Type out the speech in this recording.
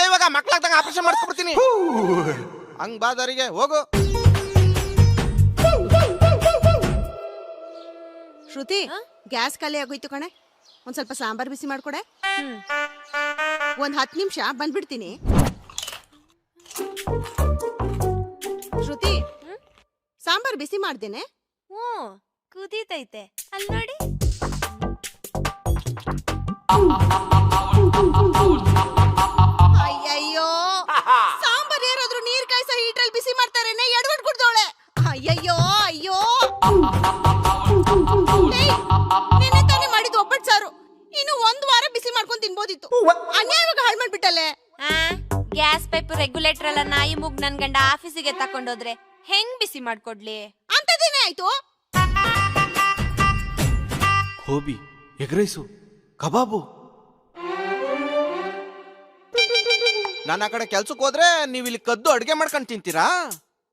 ಇವಾಗ ಮಕ್ಳಾಗ್ದಂಗ ಆಪರೇಷನ್ ಮಾಡಿಸ್ಕೊಡ್ತೀನಿ. ಹಂಗ್ ಬಾದರಿಗೆ ಹೋಗು. ಶ್ರುತಿ, ಗ್ಯಾಸ್ ಖಾಲಿ ಆಗೋಯ್ತು ಕಣೆ, ಒಂದ್ ಸ್ವಲ್ಪ ಸಾಂಬಾರ್ ಬಿಸಿ ಮಾಡ್ಕೊಡೆ. ಒಂದ್ 10 ನಿಮಿಷ ಬಂದ್ಬಿಡ್ತೀನಿ. ಶ್ರುತಿ, ಸಾಂಬಾರ್ ಬಿಸಿ ಮಾಡ್ದೇನೆ. ಕುದೀತೈತೆ ಅಲ್ಲಿ ನೋಡಿ. ಅಯ್ಯಯ್ಯೋ, ಸಾಂಬಾರ್ ಯಾರಾದ್ರೂ ನೀರ್ ಕಾಯ್ಸ ಹೀಟ್ರಲ್ಲಿ ಬಿಸಿ ಮಾಡ್ತಾರೇನೆ, ಎಡವಟ್ ಕುಡ್ದೋಳೆ. ಅಯ್ಯಯ್ಯೋ ಅಯ್ಯೋ, ನೆನ್ನೆ ತಾನೇ ಮಾಡಿದ್ ಒಬ್ಬಟ್ಟು ಸಾರು, ಇನ್ನು 1 ವಾರ ಬಿಸಿ ಮಾಡ್ಕೊಂಡ್ ತಿನ್ಬೋದಿತ್ತು. ಅನ್ಯಾಯವಾಗ ಹಾಳು ಮಾಡ್ಬಿಟ್ಟಲೆ. ಗ್ಯಾಸ್ ಪೈಪ್ ರೆಗ್ಯುಲೇಟರ್ ಎಲ್ಲ ನಾಯಿ ಮುಗ್ ನನ್ ಗಂಡ ಆಫೀಸಿಗೆ ತಕೊಂಡೋದ್ರೆ ಹೆಂಗ್ ಬಿಸಿ ಮಾಡ್ಕೊಡ್ಲಿ? ಅಂತದೇನೆ ಆಯ್ತು. ಗೋಬಿ, ಎಗ್ ರೈಸು, ಕಬಾಬು. ನಾನು ಆ ಕಡೆ ಕೆಲ್ಸಕ್ಕೆ ಹೋದ್ರೆ ನೀವು ಇಲ್ಲಿ ಕದ್ದು ಅಡುಗೆ ಮಾಡ್ಕೊಂಡು ತಿಂತೀರಾ?